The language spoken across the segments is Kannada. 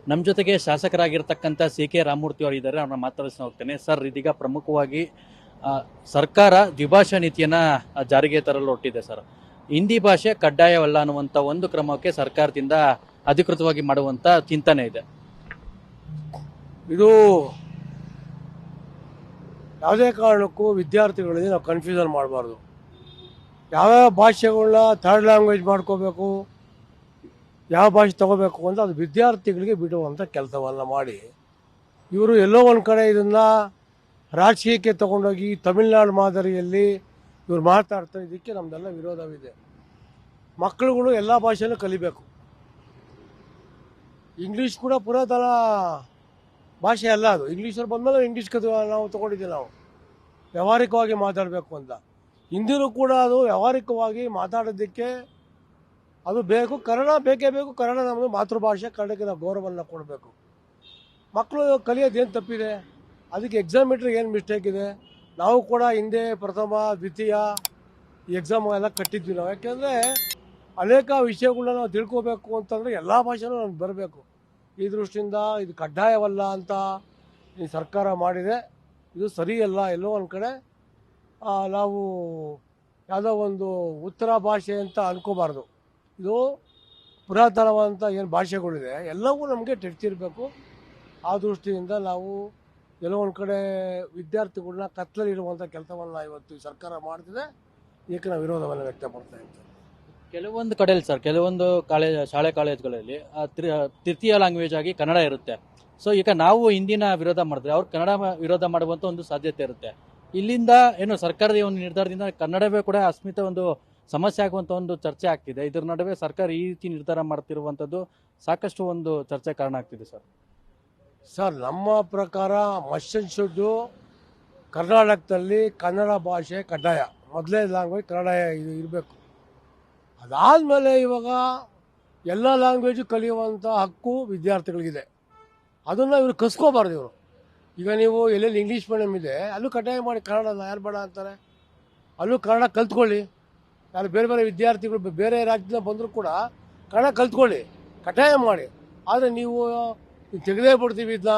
ನಮ್ಮ ಜೊತೆಗೆ ಶಾಸಕರಾಗಿರ್ತಕ್ಕಂಥ ಸಿ ಕೆ ರಾಮಮೂರ್ತಿ ಅವರು ಇದ್ದಾರೆ. ಅವ್ರನ್ನ ಮಾತಾಡಿಸ್ತಾ ಹೋಗ್ತೇನೆ. ಸರ್, ಇದೀಗ ಪ್ರಮುಖವಾಗಿ ಸರ್ಕಾರ ದ್ವಿಭಾಷಾ ನೀತಿಯನ್ನ ಜಾರಿಗೆ ತರಲು ಹೊರಟಿದೆ ಸರ್. ಹಿಂದಿ ಭಾಷೆ ಕಡ್ಡಾಯವಲ್ಲ ಅನ್ನುವಂಥ ಒಂದು ಕ್ರಮಕ್ಕೆ ಸರ್ಕಾರದಿಂದ ಅಧಿಕೃತವಾಗಿ ಮಾಡುವಂತ ಚಿಂತನೆ ಇದೆ. ಇದು ಯಾವುದೇ ಕಾರಣಕ್ಕೂ ವಿದ್ಯಾರ್ಥಿಗಳಿಗೆ ನಾವು ಕನ್ಫ್ಯೂಷನ್ ಮಾಡಬಾರ್ದು. ಯಾವ್ಯಾವ ಭಾಷೆಗಳನ್ನ ಥರ್ಡ್ ಲ್ಯಾಂಗ್ವೇಜ್ ಮಾಡ್ಕೋಬೇಕು, ಯಾವ ಭಾಷೆ ತಗೋಬೇಕು ಅಂತ ಅದು ವಿದ್ಯಾರ್ಥಿಗಳಿಗೆ ಬಿಡುವಂಥ ಕೆಲಸವನ್ನು ಮಾಡಿ, ಇವರು ಎಲ್ಲೋ ಒಂದು ಕಡೆ ಇದನ್ನು ರಾಜಕೀಯಕ್ಕೆ ತಗೊಂಡೋಗಿ ತಮಿಳುನಾಡು ಮಾದರಿಯಲ್ಲಿ ಇವ್ರು ಮಾತಾಡ್ತಾರೆ. ಇದಕ್ಕೆ ನಮ್ಮದೆಲ್ಲ ವಿರೋಧವಿದೆ. ಮಕ್ಕಳುಗಳು ಎಲ್ಲ ಭಾಷೆನೂ ಕಲಿಬೇಕು. ಇಂಗ್ಲೀಷ್ ಕೂಡ ಪುರಾತನ ಭಾಷೆ ಅಲ್ಲ. ಅದು ಇಂಗ್ಲೀಷರು ಬಂದಮೇಲೆ ಇಂಗ್ಲೀಷ್ ನಾವು ತೊಗೊಂಡಿದ್ದೀವಿ. ನಾವು ವ್ಯಾವಹಾರಿಕವಾಗಿ ಮಾತಾಡಬೇಕು ಅಂತ. ಹಿಂದಿನೂ ಕೂಡ ಅದು ವ್ಯಾವಹಾರಿಕವಾಗಿ ಮಾತಾಡೋದಕ್ಕೆ ಅದು ಬೇಕು. ಕನ್ನಡ ಬೇಕೇ ಬೇಕು. ಕನ್ನಡ ನಮ್ಮದು ಮಾತೃಭಾಷೆ. ಕನ್ನಡಕ್ಕೆ ನಾವು ಗೌರವವನ್ನು ಕೊಡಬೇಕು. ಮಕ್ಕಳು ಕಲಿಯೋದೇನು ತಪ್ಪಿದೆ? ಅದಕ್ಕೆ ಎಕ್ಸಾಮಿಟ್ರಿಗೆ ಏನು ಮಿಸ್ಟೇಕ್ ಇದೆ? ನಾವು ಕೂಡ ಹಿಂದೆ ಪ್ರಥಮ ದ್ವಿತೀಯ ಈ ಎಕ್ಸಾಮ್ ಎಲ್ಲ ಕಟ್ಟಿದ್ವಿ ನಾವು. ಯಾಕೆಂದರೆ ಅನೇಕ ವಿಷಯಗಳನ್ನ ನಾವು ತಿಳ್ಕೋಬೇಕು ಅಂತಂದರೆ ಎಲ್ಲ ಭಾಷೆನೂ ನಮ್ಗೆ ಬರಬೇಕು. ಈ ದೃಷ್ಟಿಯಿಂದ ಇದು ಕಡ್ಡಾಯವಲ್ಲ ಅಂತ ಈ ಸರ್ಕಾರ ಮಾಡಿದೆ. ಇದು ಸರಿಯಲ್ಲ. ಎಲ್ಲೋ ಒಂದು ಕಡೆ ನಾವು ಯಾವುದೋ ಒಂದು ಉತ್ತರ ಭಾಷೆ ಅಂತ ಅನ್ಕೋಬಾರ್ದು. ಇದು ಪುರಾತನವಾದಂಥ ಏನು ಭಾಷೆಗಳಿದೆ ಎಲ್ಲವೂ ನಮಗೆ ತಿಳಿಸಿರಬೇಕು. ಆ ದೃಷ್ಟಿಯಿಂದ ನಾವು ಎಲ್ಲೋ ಒಂದು ಕಡೆ ವಿದ್ಯಾರ್ಥಿಗಳನ್ನ ಕತ್ತಲಿರುವಂಥ ಕೆಲಸವನ್ನು ಇವತ್ತು ಸರ್ಕಾರ ಮಾಡ್ತಿದೆ. ಇದಕ್ಕೆ ನಾವು ವಿರೋಧವನ್ನು ವ್ಯಕ್ತಪಡ್ತಾ ಇದ್ದೇವೆ. ಕೆಲವೊಂದು ಕಡೆಯಲ್ಲಿ ಸರ್, ಕೆಲವೊಂದು ಶಾಲೆ ಕಾಲೇಜುಗಳಲ್ಲಿ ತೃತೀಯ ಲ್ಯಾಂಗ್ವೇಜ್ ಆಗಿ ಕನ್ನಡ ಇರುತ್ತೆ. ಸೊ ಈಗ ನಾವು ಹಿಂದಿನ ವಿರೋಧ ಮಾಡಿದ್ರೆ ಅವ್ರು ಕನ್ನಡ ವಿರೋಧ ಮಾಡುವಂತ ಒಂದು ಸಾಧ್ಯತೆ ಇರುತ್ತೆ. ಇಲ್ಲಿಂದ ಏನು ಸರ್ಕಾರದ ಒಂದು ನಿರ್ಧಾರದಿಂದ ಕನ್ನಡವೇ ಕೂಡ ಅಸ್ಮಿತೆ ಒಂದು ಸಮಸ್ಯೆ ಆಗುವಂತ ಒಂದು ಚರ್ಚೆ ಆಗ್ತಿದೆ. ಇದರ ನಡುವೆ ಸರ್ಕಾರ ಈ ರೀತಿ ನಿರ್ಧಾರ ಮಾಡ್ತಿರುವಂತದ್ದು ಸಾಕಷ್ಟು ಒಂದು ಚರ್ಚೆ ಕಾರಣ ಆಗ್ತಿದೆ ಸರ್. ಸರ್, ನಮ್ಮ ಪ್ರಕಾರ ಮಸ್ಟೆನ್ಶುಡ್ಡು ಕರ್ನಾಟಕದಲ್ಲಿ ಕನ್ನಡ ಭಾಷೆ ಕಡ್ಡಾಯ. ಮೊದಲೇ ಲ್ಯಾಂಗ್ವೇಜ್ ಕನ್ನಡ ಇದು ಇರಬೇಕು. ಅದಾದಮೇಲೆ ಇವಾಗ ಎಲ್ಲ ಲ್ಯಾಂಗ್ವೇಜು ಕಲಿಯುವಂಥ ಹಕ್ಕು ವಿದ್ಯಾರ್ಥಿಗಳಿಗಿದೆ. ಅದನ್ನು ಇವರು ಕಸ್ಕೋಬಾರ್ದು. ಇವರು ಈಗ ನೀವು ಎಲ್ಲೆಲ್ಲಿ ಇಂಗ್ಲೀಷ್ ಮೀಡಿಯಮ್ ಇದೆ ಅಲ್ಲೂ ಕಡ್ಡಾಯ ಮಾಡಿ ಕನ್ನಡನ ಯಾರು ಬೇಡ ಅಂತಾರೆ? ಅಲ್ಲೂ ಕನ್ನಡ ಕಲ್ತ್ಕೊಳ್ಳಿ. ಯಾರು ಬೇರೆ ಬೇರೆ ವಿದ್ಯಾರ್ಥಿಗಳು ಬೇರೆ ರಾಜ್ಯದಿಂದ ಬಂದರೂ ಕೂಡ ಕನ್ನಡ ಕಲ್ತ್ಕೊಳ್ಳಿ, ಕಡ್ಡಾಯ ಮಾಡಿ. ಆದರೆ ನೀವು ತೆಗೆದೇ ಬಿಡ್ತೀವಿ ಇದನ್ನ,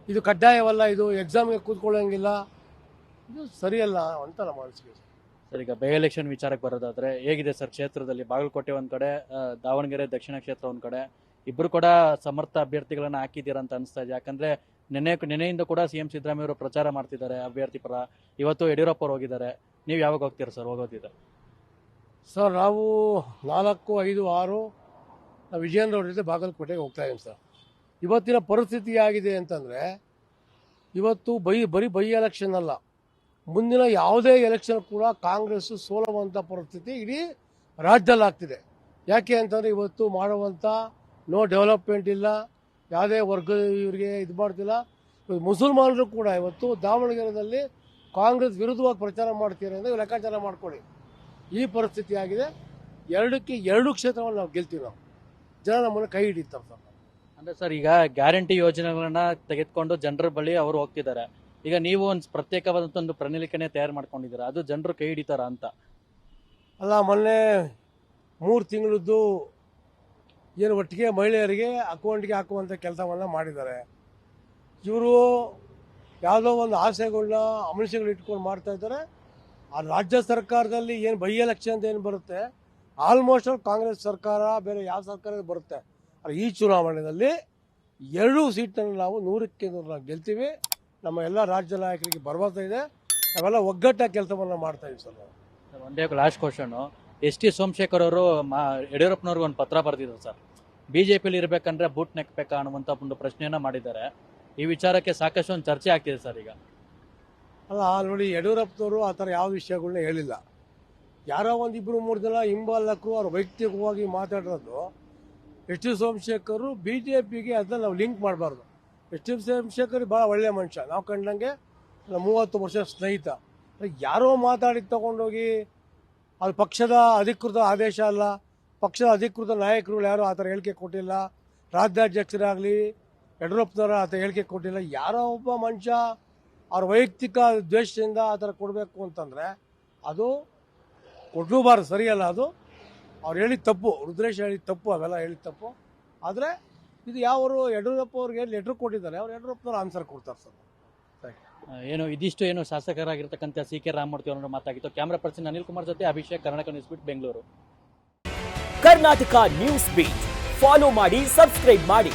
ಇದು ಕಡ್ಡಾಯವಲ್ಲ, ಇದು ಎಕ್ಸಾಮ್ಗೆ ಕೂತ್ಕೊಳ್ಳೋಂಗಿಲ್ಲ, ಇದು ಸರಿಯಲ್ಲ ಅಂತ ನಮ್ಮ ಅನಿಸಿಕೆ. ಸರ್, ಈಗ ಬೈ ಎಲೆಕ್ಷನ್ ವಿಚಾರಕ್ಕೆ ಬರೋದಾದ್ರೆ ಹೇಗಿದೆ ಸರ್ ಕ್ಷೇತ್ರದಲ್ಲಿ? ಬಾಗಲಕೋಟೆ ಒಂದ್ ಕಡೆ, ದಾವಣಗೆರೆ ದಕ್ಷಿಣ ಕ್ಷೇತ್ರ ಒಂದ್ ಕಡೆ, ಇಬ್ರು ಕೂಡ ಸಮರ್ಥ ಅಭ್ಯರ್ಥಿಗಳನ್ನ ಹಾಕಿದ್ದೀರಾ ಅಂತ ಅನಿಸ್ತಾ ಇದೆ. ಯಾಕಂದ್ರೆ ನೆನೆಯಿಂದ ಕೂಡ ಸಿಎಂ ಸಿದ್ದರಾಮಯ್ಯ ಅವರು ಪ್ರಚಾರ ಮಾಡ್ತಿದ್ದಾರೆ ಅಭ್ಯರ್ಥಿ ಪರ. ಇವತ್ತು ಯಡಿಯೂರಪ್ಪ ಅವರು ಹೋಗಿದ್ದಾರೆ. ನೀವು ಯಾವಾಗ ಹೋಗ್ತೀರಾ ಸರ್? ಹೋಗೋದಿದೆ ಸರ್, ನಾವು 4, 5, 6 ನಾವು ವಿಜಯೇಂದ್ರ ಅವ್ರ ಜೊತೆ ಬಾಗಲಕೋಟೆಗೆ ಹೋಗ್ತಾ ಇದ್ದೀವಿ ಸರ್. ಇವತ್ತಿನ ಪರಿಸ್ಥಿತಿ ಆಗಿದೆ ಅಂತಂದರೆ, ಇವತ್ತು ಬರೀ ಬೈ ಎಲೆಕ್ಷನ್ ಅಲ್ಲ, ಮುಂದಿನ ಯಾವುದೇ ಎಲೆಕ್ಷನ್ ಕೂಡ ಕಾಂಗ್ರೆಸ್ಸು ಸೋಲುವಂಥ ಪರಿಸ್ಥಿತಿ ಇಡೀ ರಾಜ್ಯದಲ್ಲಿ ಆಗ್ತಿದೆ. ಯಾಕೆ ಅಂತಂದರೆ ಇವತ್ತು ಮಾಡುವಂಥ ಡೆವಲಪ್ಮೆಂಟ್ ಇಲ್ಲ, ಯಾವುದೇ ವರ್ಗ ಇವರಿಗೆ ಇದು ಮಾಡ್ತಿಲ್ಲ. ಇವತ್ತು ಮುಸಲ್ಮಾನರು ಕೂಡ ಇವತ್ತು ದಾವಣಗೆರೆಯಲ್ಲಿ ಕಾಂಗ್ರೆಸ್ ವಿರುದ್ಧವಾಗಿ ಪ್ರಚಾರ ಮಾಡ್ತೀರಿ ಅಂದರೆ ಲೆಕ್ಕಾಚಾರ ಮಾಡ್ಕೊಳ್ಳಿ. ಈ ಪರಿಸ್ಥಿತಿ ಆಗಿದೆ. 2ಕ್ಕೆ 2 ಕ್ಷೇತ್ರವನ್ನು ನಾವು ಗೆಲ್ತೀವಿ. ನಾವು ಜನ ನಮ್ಮನ್ನು ಕೈ ಹಿಡಿತಾರೆ ಸರ್. ಅಂದ್ರೆ ಸರ್, ಈಗ ಗ್ಯಾರಂಟಿ ಯೋಜನೆಗಳನ್ನ ತೆಗೆದುಕೊಂಡು ಜನರ ಬಳಿ ಅವರು ಹೋಗ್ತಿದ್ದಾರೆ. ಈಗ ನೀವು ಒಂದು ಪ್ರತ್ಯೇಕವಾದಂತ ಒಂದು ಪ್ರಣಾಳಿಕೆನೇ ತಯಾರು ಮಾಡ್ಕೊಂಡಿದ್ದೀರಾ, ಅದು ಜನರು ಕೈ ಹಿಡಿತಾರ ಅಂತ? ಅಲ್ಲ, ಮೊನ್ನೆ 3 ತಿಂಗಳದ್ದು ಏನು ಒಟ್ಟಿಗೆ ಮಹಿಳೆಯರಿಗೆ ಅಕೌಂಟ್ಗೆ ಹಾಕುವಂಥ ಕೆಲಸವನ್ನು ಮಾಡಿದ್ದಾರೆ. ಇವರು ಯಾವುದೋ ಒಂದು ಆಸೆಗಳನ್ನ ಅಮೃಷಗಳು ಇಟ್ಕೊಂಡು ಮಾಡ್ತಾ ಇದ್ದಾರೆ. ಆ ರಾಜ್ಯ ಸರ್ಕಾರದಲ್ಲಿ ಏನು ಬೈ ಎಲೆಕ್ಷನ್ ಅಂತ ಏನು ಬರುತ್ತೆ, ಆಲ್ಮೋಸ್ಟ್ ಕಾಂಗ್ರೆಸ್ ಸರ್ಕಾರ ಬೇರೆ ಯಾವ ಸರ್ಕಾರ ಬರುತ್ತೆ. ಈ ಚುನಾವಣೆಯಲ್ಲಿ 2 ಸೀಟನ್ನು ನಾವು 100ಕ್ಕೆ 100 ನಾವು ಗೆಲ್ತೀವಿ. ನಮ್ಮ ಎಲ್ಲ ರಾಜ್ಯ ನಾಯಕರಿಗೆ ಭರವಸೆ ಇದೆ. ನಾವೆಲ್ಲ ಒಗ್ಗಟ್ಟಾಗಿ ಕೆಲಸವನ್ನು ಮಾಡ್ತಾ ಇದ್ದೀವಿ ಸರ್. ಒಂದೇ ಲಾಸ್ಟ್ ಕ್ವಶನ್. ಟಿ ಸೋಮಶೇಖರ್ ಅವರು ಯಡಿಯೂರಪ್ಪನವ್ರಿಗೆ ಒಂದು ಪತ್ರ ಬರೆದಿದ್ರು ಸರ್. ಬಿಜೆಪಿಲಿ ಇರ್ಬೇಕಂದ್ರೆ ಬೂಟ್ ನೆಕ್ಬೇಕಾ ಅನ್ನುವಂಥ ಒಂದು ಪ್ರಶ್ನೆಯನ್ನ ಮಾಡಿದ್ದಾರೆ. ಈ ವಿಚಾರಕ್ಕೆ ಸಾಕಷ್ಟು ಒಂದು ಚರ್ಚೆ ಆಗ್ತಿದೆ ಸರ್ ಈಗ. ಅಲ್ಲ ನೋಡಿ, ಯಡಿಯೂರಪ್ಪನವರು ಆ ಥರ ಯಾವ ವಿಷಯಗಳನ್ನ ಹೇಳಿಲ್ಲ. ಯಾರೋ 1-2-3 ಜನ ಹಿಂಬಾಲಕರು ಅವ್ರು ವೈಯಕ್ತಿಕವಾಗಿ ಮಾತಾಡಿರೋದು. ಟಿ ಸೋಮಶೇಖರ್ BJPಗೆ ಅದನ್ನ ನಾವು ಲಿಂಕ್ ಮಾಡಬಾರ್ದು. ಟಿ ಸೋಮಶೇಖರ್ ಭಾಳ ಒಳ್ಳೆಯ ಮನುಷ್ಯ. ನಾವು ಕಂಡಂಗೆ 30 ವರ್ಷ ಸ್ನೇಹಿತ. ಯಾರೋ ಮಾತಾಡಿ ತಗೊಂಡೋಗಿ ಅದು ಪಕ್ಷದ ಅಧಿಕೃತ ಆದೇಶ ಅಲ್ಲ. ಪಕ್ಷದ ಅಧಿಕೃತ ನಾಯಕರುಗಳು ಯಾರು ಆ ಥರ ಹೇಳಿಕೆ ಕೊಟ್ಟಿಲ್ಲ. ರಾಜ್ಯಾಧ್ಯಕ್ಷರಾಗಲಿ ಯಡಿಯೂರಪ್ಪನವರ ಆ ಥರ ಹೇಳಿಕೆ ಕೊಟ್ಟಿಲ್ಲ. ಯಾರೋ ಒಬ್ಬ ಮನುಷ್ಯ ಅವ್ರ ವೈಯಕ್ತಿಕ ದ್ವೇಷದಿಂದ ಆ ಥರ ಕೊಡಬೇಕು ಅಂತಂದರೆ ಅದು ಕೊಡಲೂಬಾರ್ದು, ಸರಿಯಲ್ಲ. ಅದು ಅವ್ರು ಹೇಳಿದ ತಪ್ಪು, ರುದ್ರೇಶ್ ಹೇಳಿದ ತಪ್ಪು, ಅವೆಲ್ಲ ಹೇಳಿದ ತಪ್ಪು. ಆದರೆ ಇದು ಯಾವರು ಯಡಿಯೂರಪ್ಪ ಅವ್ರಿಗೆ ಲೆಟ್ರ್ ಕೊಟ್ಟಿದ್ದಾರೆ, ಅವ್ರು ಯಡಿಯೂರಪ್ಪನವ್ರು ಆನ್ಸರ್ ಕೊಡ್ತಾರೆ ಸರ್. ಏನು ಇದಿಷ್ಟು ಏನು ಶಾಸಕರಾಗಿರ್ತಕ್ಕಂಥ ಸಿ ಕೆ ರಾಮಮೂರ್ತಿ ಅವರ ಮಾತಾಗಿತ್ತು. ಕ್ಯಾಮ್ರಾ ಪರ್ಸನ್ ಅನಿಲ್ ಕುಮಾರ್ ಜೊತೆ Abhishek, Karnataka news beat, Bengaluru. Karnataka news beat follow ಮಾಡಿ, ಸಬ್ಸ್ಕ್ರೈಬ್ ಮಾಡಿ.